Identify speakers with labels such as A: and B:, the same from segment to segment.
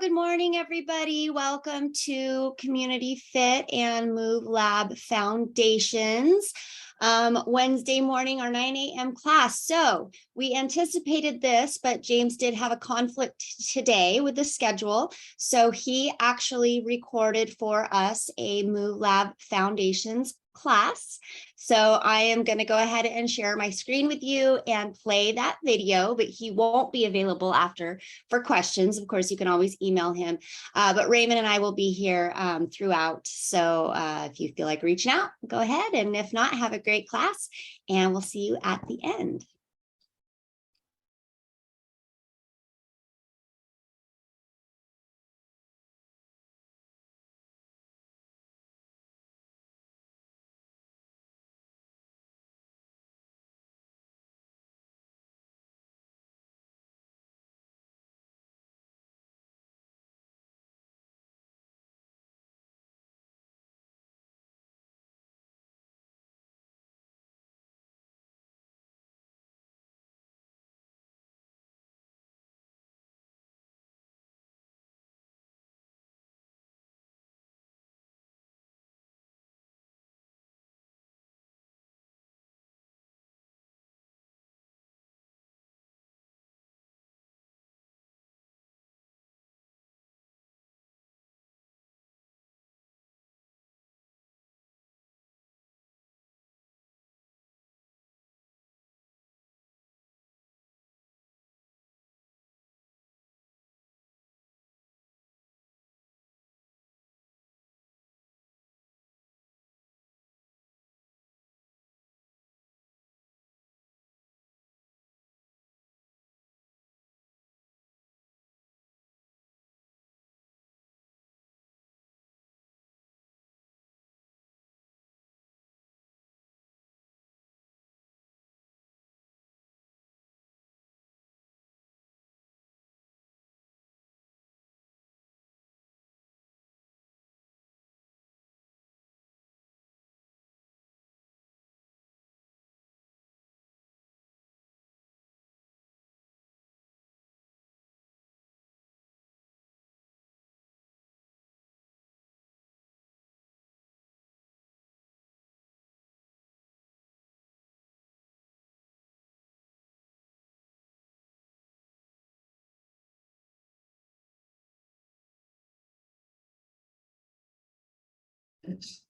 A: Good morning, everybody. Welcome to Community Fit and MoveLab Foundations. Wednesday morning, our 9 a.m. class. So we anticipated this, but James did have a conflict today with the schedule. So he actually recorded for us a MoveLab Foundations class. So I am going to go ahead and share my screen with you and play that video, but he won't be available after for questions. Of course, you can always email him, but Raymond and I will be here throughout. So if you feel like reaching out, go ahead. And if not, have a great class and we'll see you at the end.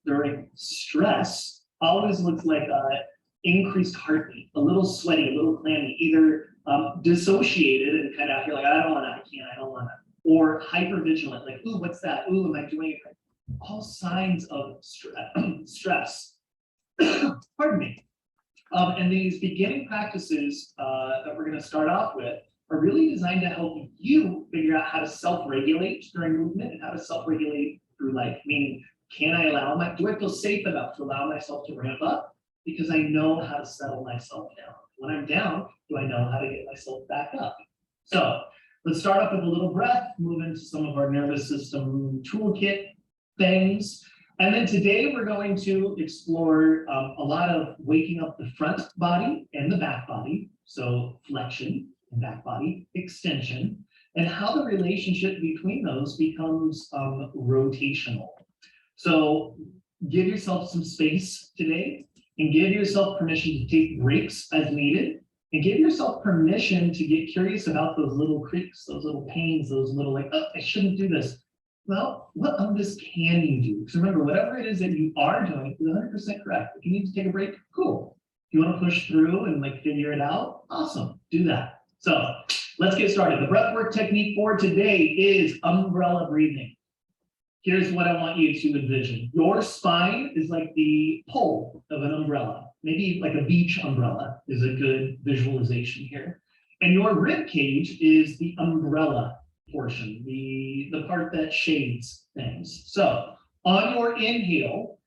B: During stress always looks like increased heartbeat, a little sweaty, a little clammy, either dissociated and kind of you're like, I don't want to, I can't, I don't want to, or hypervigilant, like, ooh, what's that? Ooh, am I doing it? All signs of stress. Pardon me. And these beginning practices that we're going to start off with are really designed to help you figure out how to self-regulate during movement and how to self-regulate through life, meaning, can I allow do I feel safe enough to allow myself to ramp up? Because I know how to settle myself down. When I'm down, do I know how to get myself back up? So let's start off with a little breath, move into some of our nervous system toolkit things. And then today we're going to explore a lot of waking up the front body and the back body. So flexion and back body, extension, and how the relationship between those becomes rotational. So give yourself some space today and give yourself permission to take breaks as needed and give yourself permission to get curious about those little creaks, those little pains, those little like, oh, I shouldn't do this. Well, what of this can you do? Because remember, whatever it is that you are doing is 100% correct. If you need to take a break, cool. If you want to push through and like figure it out, awesome, do that. So let's get started. The breathwork technique for today is umbrella breathing. Here's what I want you to envision. Your spine is like the pole of an umbrella. Maybe like a beach umbrella is a good visualization here. And your rib cage is the umbrella portion, the part that shades things. So on your inhale,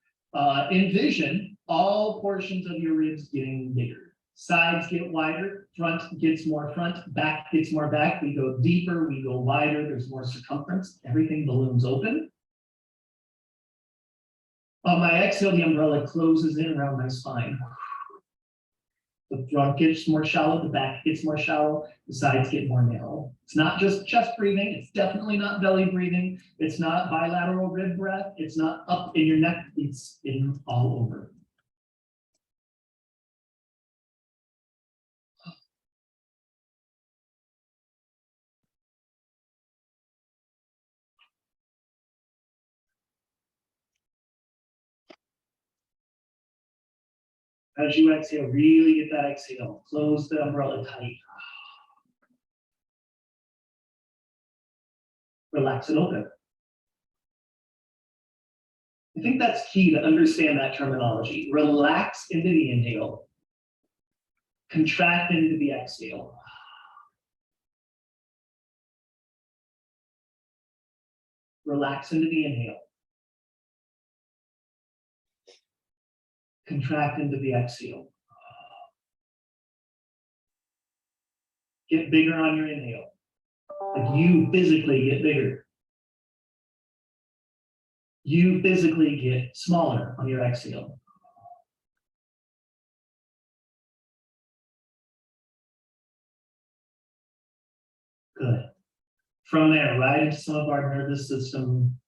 B: envision all portions of your ribs getting bigger. Sides get wider, front gets more front, back gets more back. We go deeper, we go wider, there's more circumference, everything balloons open. On my exhale, the umbrella closes in around my spine. The front gets more shallow, the back gets more shallow, the sides get more narrow. It's not just chest breathing. It's definitely not belly breathing. It's not bilateral rib breath. It's not up in your neck. It's in all over. As you exhale, really get that exhale. Close the umbrella tight. Relax it open. I think that's key to understand that terminology. Relax into the inhale. Contract into the exhale. Relax into the inhale. Contract into the exhale. Get bigger on your inhale. Like you physically get bigger. You physically get smaller on your exhale. Good. From there, right into some of our nervous system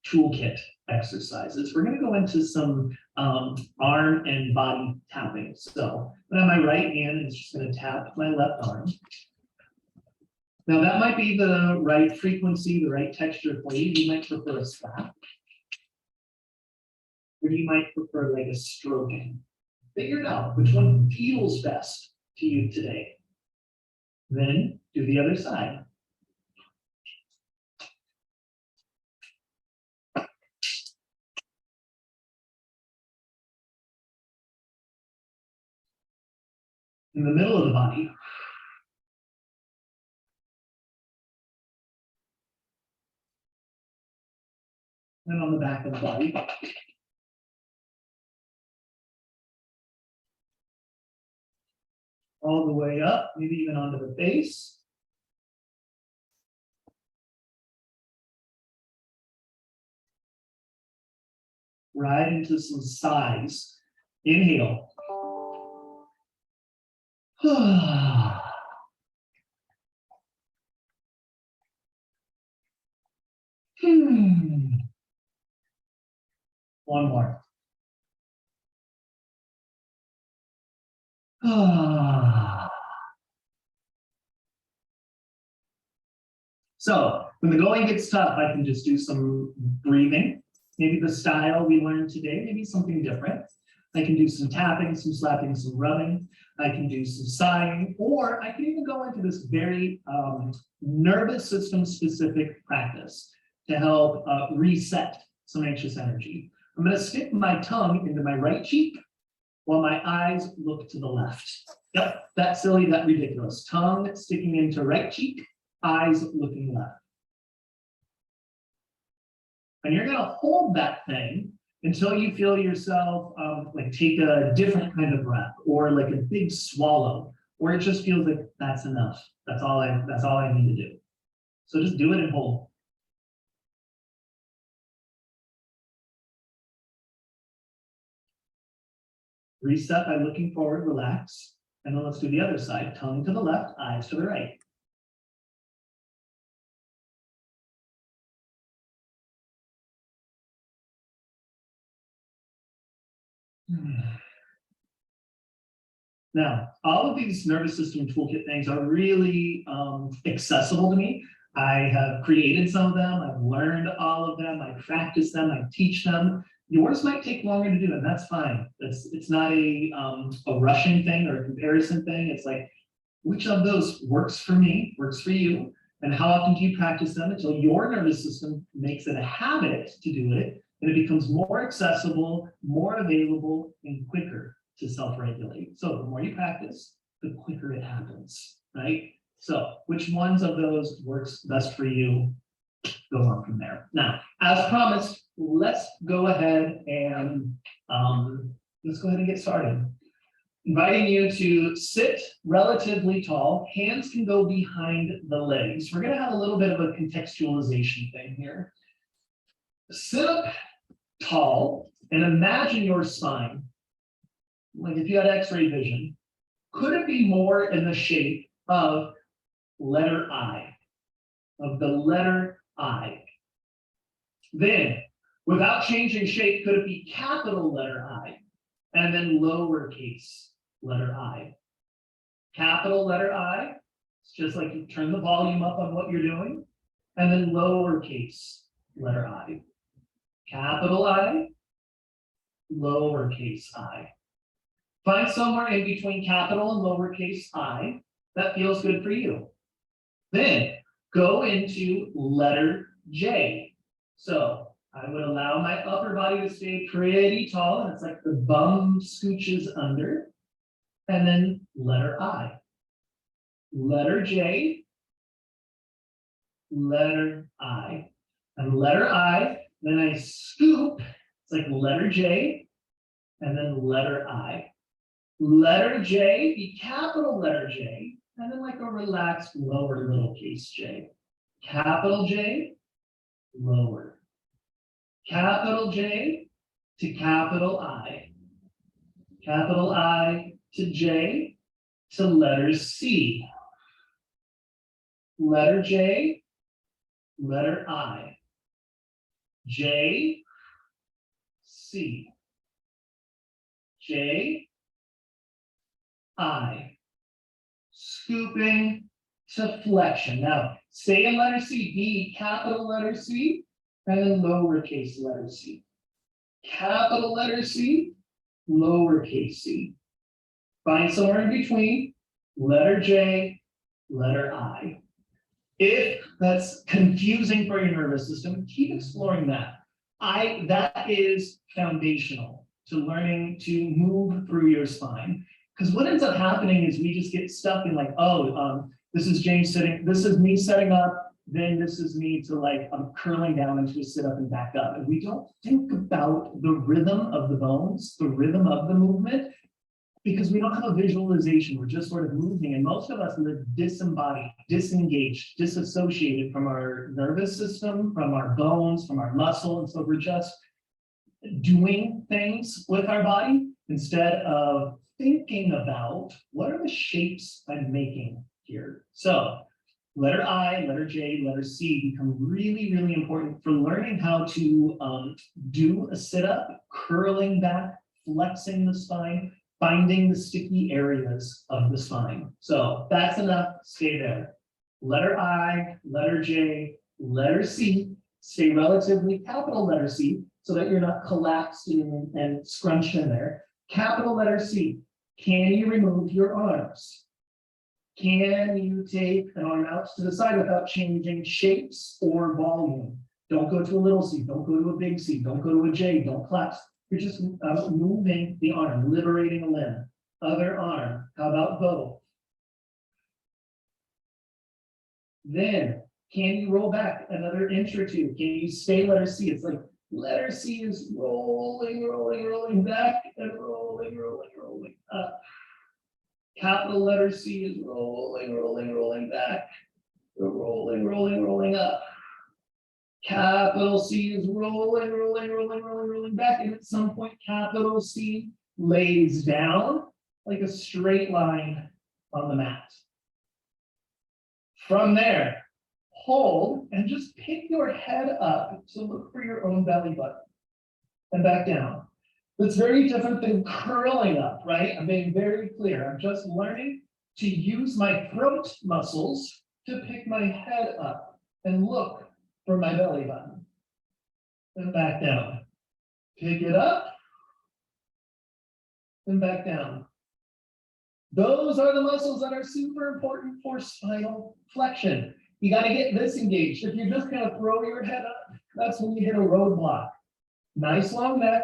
B: toolkit exercises. We're going to go into some arm and body tapping. So I'm on my right hand, it's just going to tap my left arm. Now that might be the right frequency, the right texture for you. You might prefer a slap. Or you might prefer like a stroking. Figure it out, which one feels best to you today. Then do the other side. In the middle of the body. And on the back of the body. All the way up, maybe even onto the face. Right into some sighs. Inhale. One more. So when the going gets tough, I can just do some breathing. Maybe the style we learned today, maybe something different. I can do some tapping, some slapping, some rubbing. I can do some sighing, or I can even go into this very nervous system specific practice to help reset some anxious energy. I'm going to stick my tongue into my right cheek while my eyes look to the left. Yep, that's silly, that ridiculous. Tongue sticking into right cheek, eyes looking left. And you're going to hold that thing until you feel yourself like take a different kind of breath, or like a big swallow, or it just feels like that's enough. That's all I need to do. So just do it and hold. Reset by looking forward, relax, and then let's do the other side. Tongue to the left, eyes to the right. Now, all of these nervous system toolkit things are really accessible to me. I have created some of them. I've learned all of them. I practice them. I teach them. Yours might take longer to do, and that's fine. It's not a rushing thing or a comparison thing. It's like, which of those works for me, works for you, and how often do you practice them until your nervous system makes it a habit to do it, and it becomes more accessible, more available, and quicker to self-regulate. So the more you practice, the quicker it happens, right? So which ones of those works best for you? Go on from there. Now, as promised, let's go ahead and get started. Inviting you to sit relatively tall. Hands can go behind the legs. We're going to have a little bit of a contextualization thing here. Sit up tall and imagine your spine. Like if you had X-ray vision, Could it be more in the shape of letter I, of the letter I? Then, without changing shape, could it be capital letter I and then lowercase letter I? Capital letter I, it's just like you turn the volume up on what you're doing, and then lowercase letter I. Capital I, lowercase I. Find somewhere in between capital and lowercase I that feels good for you. Then go into letter J. So I would allow my upper body to stay pretty tall, and it's like the bum scooches under. And then letter I. Letter J, letter I. And letter I, then I scoop, it's like letter J, and then letter I. Letter J, the capital letter J, and then like a relaxed lower lowercase j. Capital J, lower. Capital J to capital I. Capital I to J to letter C. Letter J, letter I. J, C. J, I. Scooping to flexion. Now, stay in letter C, B, capital letter C, and then lowercase letter C. Capital letter C, lowercase c. Find somewhere in between, letter J, letter I. If that's confusing for your nervous system, keep exploring that. That is foundational to learning to move through your spine. Because what ends up happening is we just get stuck in like, this is James sitting, this is me setting up, then this is me to like, I'm curling down into a sit up and back up. And we don't think about the rhythm of the bones, the rhythm of the movement, because we don't have a visualization. We're just sort of moving. And most of us live disembodied, disengaged, disassociated from our nervous system, from our bones, from our muscle. And so we're just doing things with our body instead of thinking about what are the shapes I'm making here. So letter I, letter J, letter C become really, really important for learning how to do a sit-up, curling back, flexing the spine, finding the sticky areas of the spine. So that's enough, stay there. Letter I, letter J, letter C, stay relatively capital letter C so that you're not collapsed and scrunched in there. Capital letter C, can you remove your arms? Can you take an arm out to the side without changing shapes or volume? Don't go to a little C, don't go to a big C, don't go to a J, don't collapse. You're just moving the arm, liberating a limb. Other arm, how about both? Then, can you roll back another inch or two? Can you stay letter C? It's like letter C is rolling, rolling, rolling back and rolling, rolling, rolling up. Capital letter C is rolling, rolling, rolling back, rolling, rolling, rolling up. Capital C is rolling, rolling, rolling, rolling, rolling back. And at some point, capital C lays down like a straight line on the mat. From there, hold and just pick your head up to look for your own belly button and back down. That's very different than curling up, right? I'm being very clear. I'm just learning to use my throat muscles to pick my head up and look for my belly button. And back down. Pick it up and back down. Those are the muscles that are super important for spinal flexion. You got to get this engaged. If you're just going to throw your head up, that's when you hit a roadblock. Nice long neck.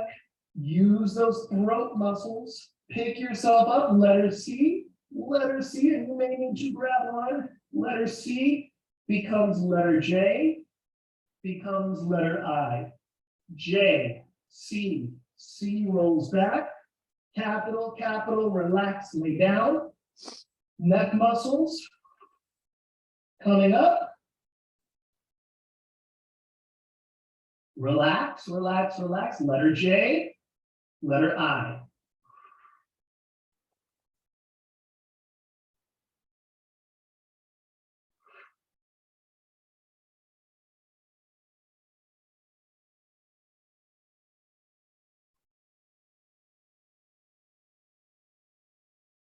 B: Use those throat muscles. Pick yourself up. Letter C, and you may need to grab one. Letter C becomes letter J, becomes letter I. J, C, C rolls back. Capital, capital, relax, lay down. Neck muscles coming up. Relax, relax, relax. Letter J, letter I.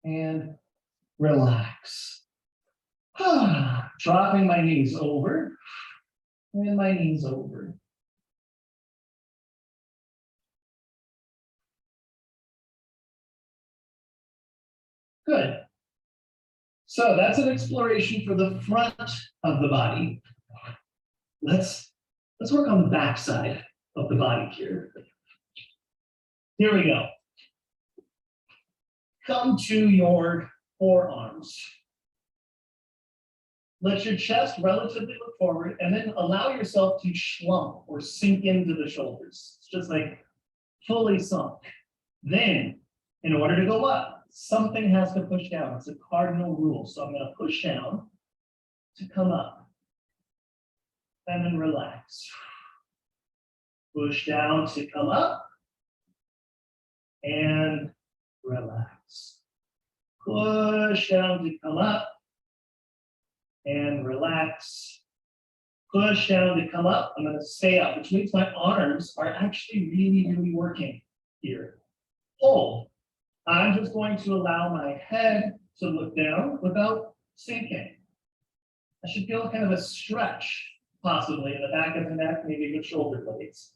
B: and relax. Dropping my knees over and my knees over. Good. So that's an exploration for the front of the body. Let's work on the back side of the body here. Here we go. Come to your forearms. Let your chest relatively look forward and then allow yourself to slump or sink into the shoulders. It's just like fully sunk. Then, in order to go up, something has to push down. It's a cardinal rule. So I'm going to push down to come up and then relax. Push down to come up and relax. Push down to come up and relax. Push down to come up. I'm going to stay up, which means my arms are actually really, really working here. Hold. I'm just going to allow my head to look down without sinking. I should feel kind of a stretch, possibly in the back of the neck, maybe the shoulder blades.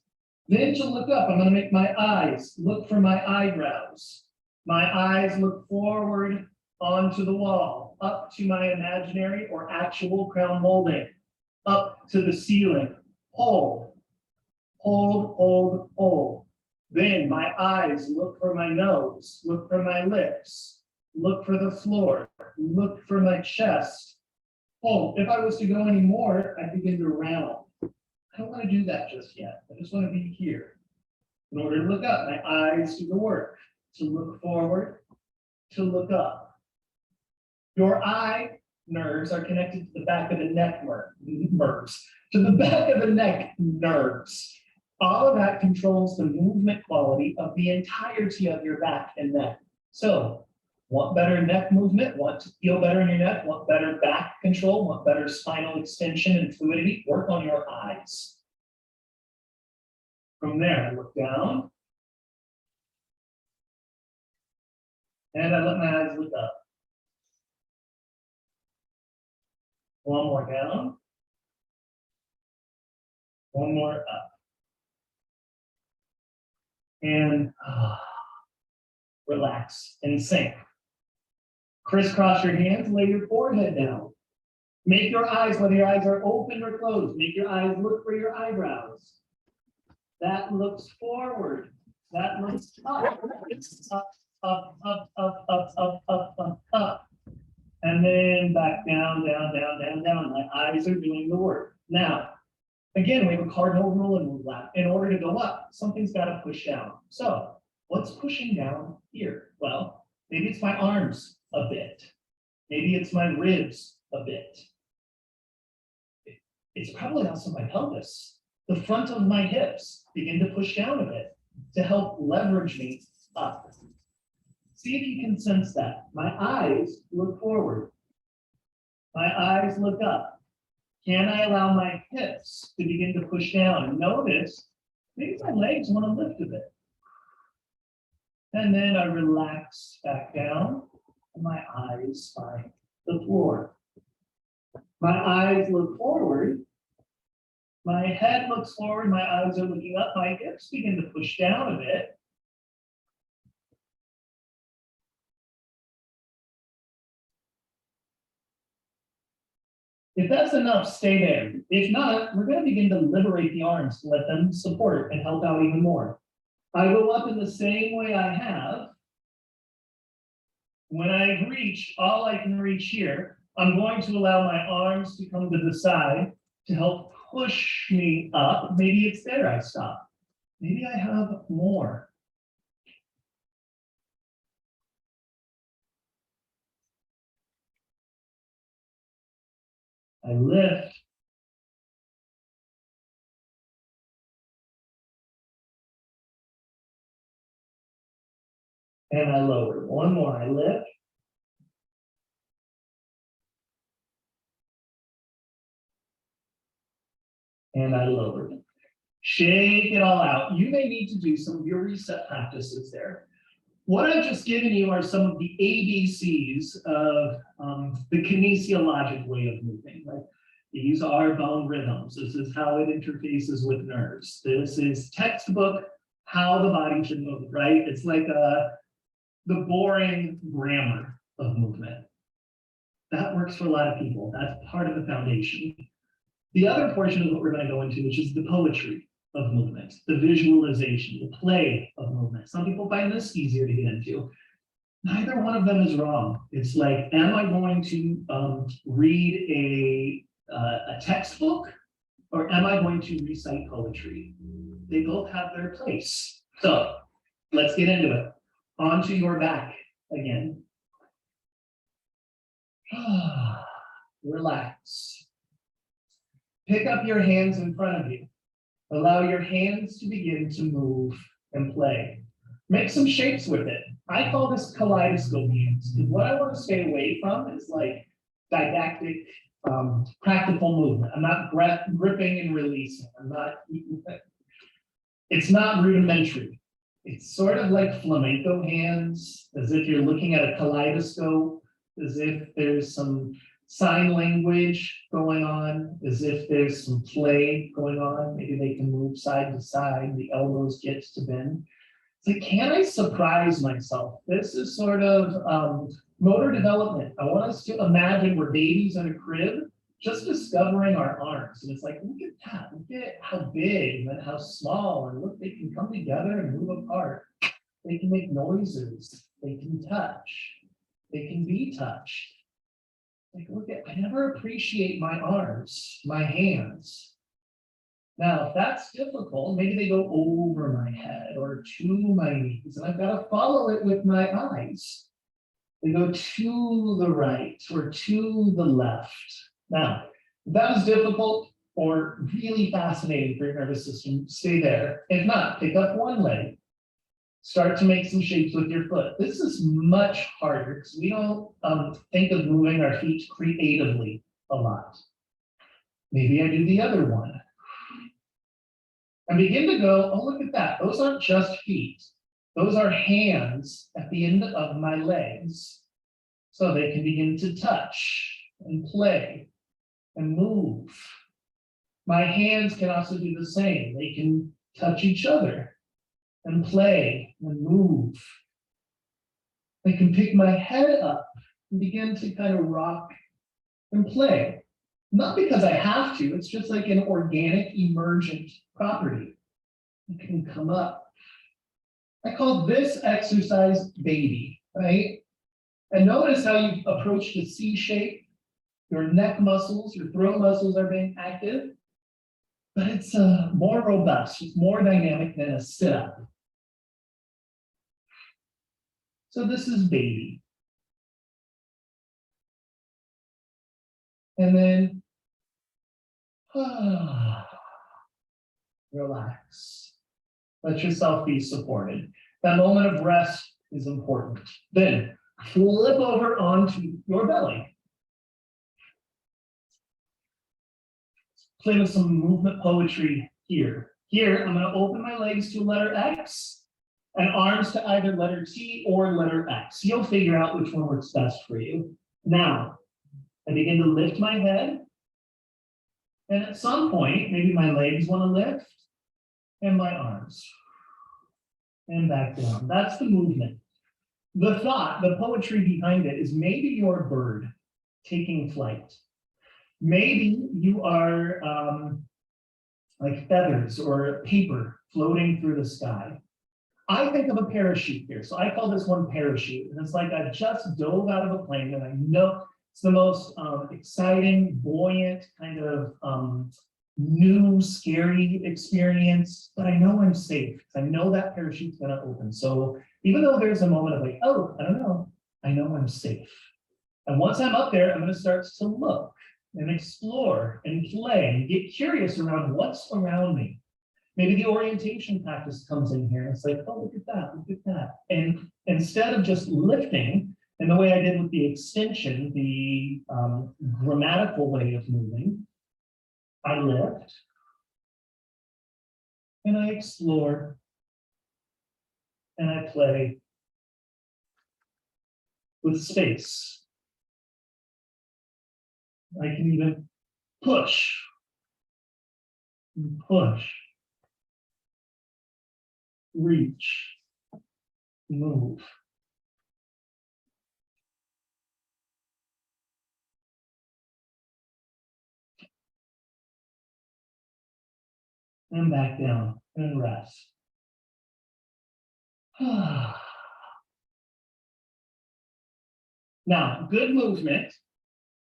B: Then to look up, I'm going to make my eyes look for my eyebrows. My eyes look forward onto the wall, up to my imaginary or actual crown molding, up to the ceiling. Hold, hold, hold, hold. Then my eyes look for my nose, look for my lips, look for the floor, look for my chest. Hold. If I was to go any more, I'd begin to round. I don't want to do that just yet. I just want to be here. In order to look up, my eyes do the work. To look forward, to look up. Your eye nerves are connected to the back of the neck nerves. To the back of the neck nerves. All of that controls the movement quality of the entirety of your back and neck. So, want better neck movement, want to feel better in your neck, want better back control, want better spinal extension and fluidity, work on your eyes. From there, I look down. And I let my eyes look up. One more down. One more up. And relax and sink. Crisscross your hands, lay your forehead down. Make your eyes, whether your eyes are open or closed, make your eyes look for your eyebrows. That looks forward. That looks up. Up, up, up, up, up, up, up, up. And then back down, down, down, down, down. My eyes are doing the work. Now, again, we have a cardinal rule in MoveLab. In order to go up, something's got to push down. So, what's pushing down here? Well, maybe it's my arms a bit. Maybe it's my ribs a bit. It's probably also my pelvis. The front of my hips begin to push down a bit to help leverage me up. See if you can sense that. My eyes look forward. My eyes look up. Can I allow my hips to begin to push down? Notice, maybe my legs want to lift a bit. And then I relax back down, and my eyes find the floor. My eyes look forward. My head looks forward. My eyes are looking up. My hips begin to push down a bit. If that's enough, stay there. If not, we're going to begin to liberate the arms to let them support and help out even more. I go up in the same way I have. When I reach all I can reach here, I'm going to allow my arms to come to the side to help push me up. Maybe it's there I stop. Maybe I have more. I lift. And I lower. One more. I lift. And I lower. Shake it all out. You may need to do some of your reset practices there. What I've just given you are some of the ABCs of the kinesiologic way of moving. Right? These are bone rhythms. This is how it interfaces with nerves. This is textbook how the body should move, right? It's like the boring grammar of movement. That works for a lot of people. That's part of the foundation. The other portion of what we're going to go into, which is the poetry of movement, the visualization, the play of movement. Some people find this easier to get into. Neither one of them is wrong. It's like, am I going to read a textbook, or am I going to recite poetry? They both have their place. So let's get into it. Onto your back again. Relax. Pick up your hands in front of you. Allow your hands to begin to move and play. Make some shapes with it. I call this kaleidoscope hands, because what I want to stay away from is like didactic, practical movement. I'm not gripping and releasing. It's not rudimentary. It's sort of like flamenco hands, as if you're looking at a kaleidoscope, as if there's some sign language going on, as if there's some play going on. Maybe they can move side to side, the elbows get to bend. It's like, can I surprise myself? This is sort of motor development. I want us to imagine we're babies in a crib, just discovering our arms. And it's like, look at that, look at how big and how small, and look, they can come together and move apart. They can make noises, they can touch, they can be touched. Like, look at, I never appreciate my arms, my hands. Now, if that's difficult, maybe they go over my head or to my knees, and I've got to follow it with my eyes. They go to the right or to the left. Now, if that was difficult or really fascinating for your nervous system, stay there. If not, pick up one leg. Start to make some shapes with your foot. This is much harder because we don't think of moving our feet creatively a lot. Maybe I do the other one. And begin to go, oh, look at that. Those aren't just feet. Those are hands at the end of my legs. So they can begin to touch and play and move. My hands can also do the same. They can touch each other and play and move. I can pick my head up and begin to kind of rock and play. Not because I have to, it's just like an organic emergent property. It can come up. I call this exercise baby, right? And notice how you approach the C shape. Your neck muscles, your throat muscles are being active, but it's more robust, it's more dynamic than a sit-up. So this is baby. And then relax. Let yourself be supported. That moment of rest is important. Then flip over onto your belly. Play with some movement poetry here. Here, I'm going to open my legs to letter X and arms to either letter T or letter X. You'll figure out which one works best for you. Now, I begin to lift my head. And at some point, maybe my legs want to lift and my arms. And back down. That's the movement. The thought, the poetry behind it is maybe you're a bird taking flight. Maybe you are like feathers or paper floating through the sky. I think of a parachute here. So I call this one parachute. And it's like I just dove out of a plane and I know it's the most exciting, buoyant, kind of new, scary experience, but I know I'm safe because I know that parachute's gonna open. So even though there's a moment of like, oh, I don't know, I know I'm safe. And once I'm up there, I'm gonna start to look and explore and play and get curious around what's around me. Maybe the orientation practice comes in here. It's like, oh, look at that, look at that. And instead of just lifting, in the way I did with the extension, the grammatical way of moving, I lift and I explore and I play with space. I can even push, push, reach, move. And back down and rest. Now, good movement,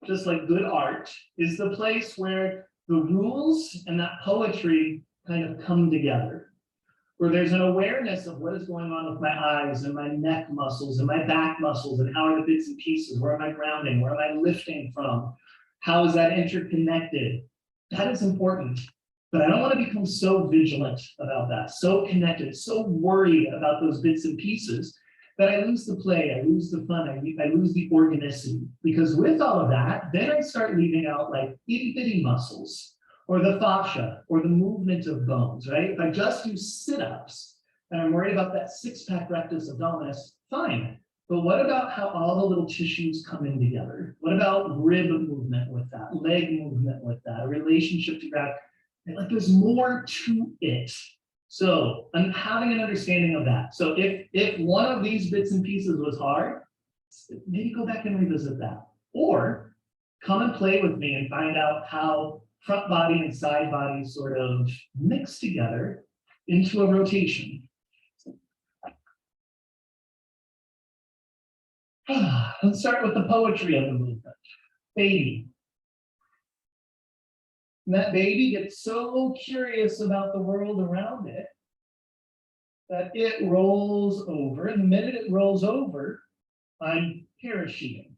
B: just like good art, is the place where the rules and that poetry kind of come together, where there's an awareness of what is going on with my eyes and my neck muscles and my back muscles and how are the bits and pieces, where am I grounding, where am I lifting from, how is that interconnected? That is important, but I don't want to become so vigilant about that, so connected, so worried about those bits and pieces that I lose the play, I lose the fun, I lose the organicity. Because with all of that, then I start leaving out like itty bitty muscles, or the fascia, or the movement of bones, right? If I just do sit-ups and I'm worried about that six-pack rectus abdominis, fine. But what about how all the little tissues come in together? What about rib movement with that, leg movement with that, a relationship to gravity? Like there's more to it. So I'm having an understanding of that. So if one of these bits and pieces was hard, maybe go back and revisit that. Or come and play with me and find out how front body and side body sort of mix together into a rotation. Let's start with the poetry of the movement. Baby. And that baby gets so curious about the world around it that it rolls over. And the minute it rolls over, I'm parachuting.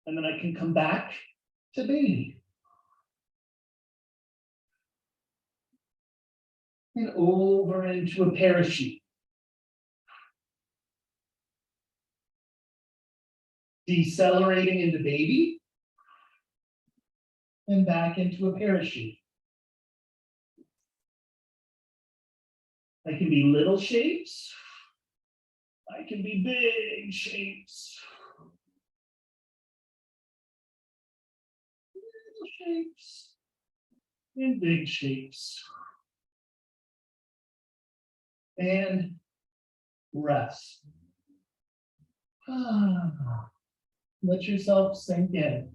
B: And then I can come back to baby. And over into a parachute. Decelerating into baby. And back into a parachute. I can be little shapes. I can be big shapes. Little shapes and big shapes. And rest. Let yourself sink in.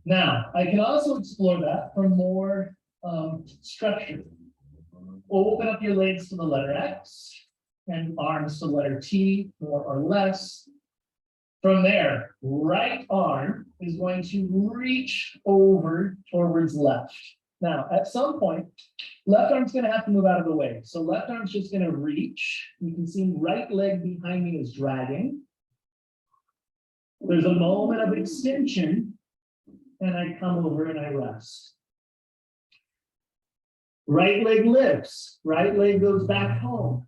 B: Now, I can also explore that for more structure. Open up your legs to the letter X and arms to the letter T, more or less. From there, right arm is going to reach over towards left. Now, at some point, left arm's going to have to move out of the way. So left arm's just going to reach. You can see right leg behind me is dragging. There's a moment of extension, and I come over and I rest. Right leg lifts, right leg goes back home.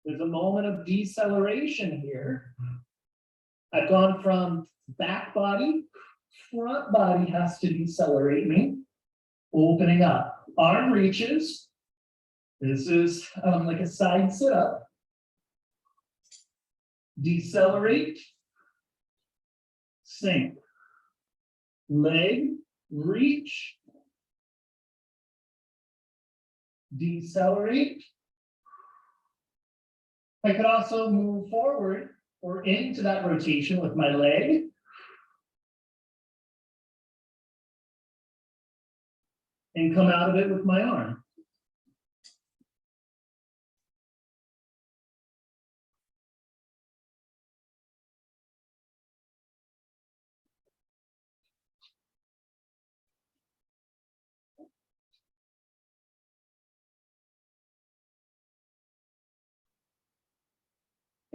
B: There's a moment of deceleration here. I've gone from back body, front body has to decelerate me, opening up. Arm reaches. This is like a side sit-up. Decelerate, sink. Leg, reach. Decelerate. I could also move forward or into that rotation with my leg. And come out of it with my arm.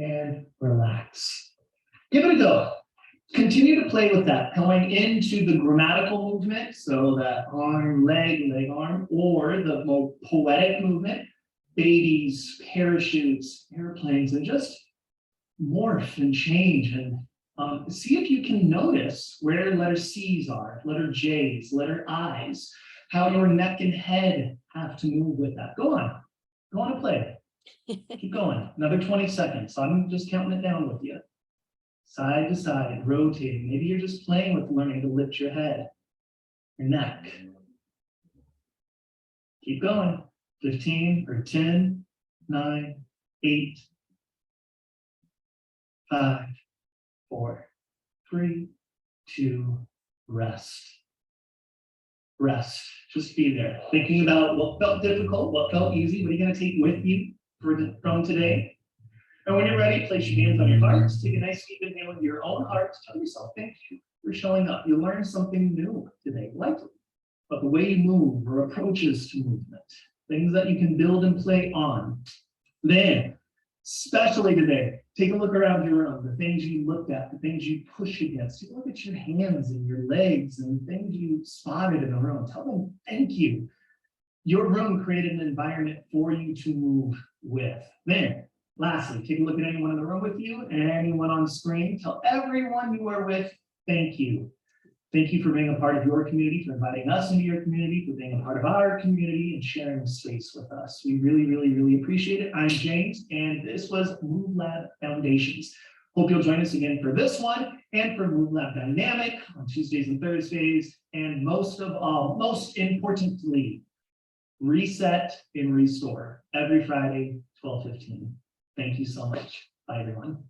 B: And relax. Give it a go. Continue to play with that, going into the grammatical movement, so that arm, leg, arm, or the more poetic movement, babies, parachutes, airplanes, and just morph and change and see if you can notice where letter C's are, letter J's, letter I's. how your neck and head have to move with that. Go on and play. Keep going. Another 20 seconds. So I'm just counting it down with you. Side to side, rotating. Maybe you're just playing with learning to lift your head, your neck. Keep going. 15 or 10, 9, 8, 5, 4, 3, 2, rest. Rest. Just be there. Thinking about what felt difficult, what felt easy, what are you going to take with you from today? And when you're ready, place your hands on your hearts. Take a nice deep inhale with your own heart. Tell yourself, thank you for showing up. You learned something new today, likely. But the way you move or approaches to movement, things that you can build and play on. Then, especially today, take a look around your room, the things you looked at, the things you push against. Take a look at your hands and your legs and things you spotted in the room. Tell them thank you. Your room created an environment for you to move with. Then, lastly, take a look at anyone in the room with you and anyone on screen. Tell everyone you are with, thank you. Thank you for being a part of your community, for inviting us into your community, for being a part of our community and sharing space with us. We really, really, really appreciate it. I'm James, and this was MoveLab Foundations. Hope you'll join us again for this one and for MoveLab Dynamic on Tuesdays and Thursdays. And most of all, most importantly, Reset and Restore every Friday, 12:15. Thank you so much. Bye, everyone.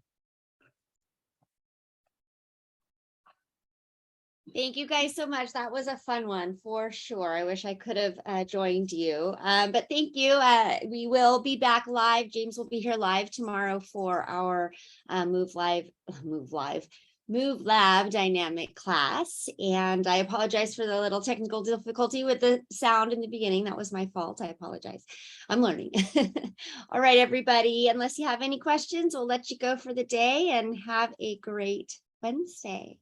A: Thank you guys so much. That was a fun one for sure. I wish I could have joined you, but thank you. We will be back live. James will be here live tomorrow for our MoveLab dynamic class. And I apologize for the little technical difficulty with the sound in the beginning. That was my fault. I apologize. I'm learning. All right, everybody. Unless you have any questions, we'll let you go for the day and have a great Wednesday.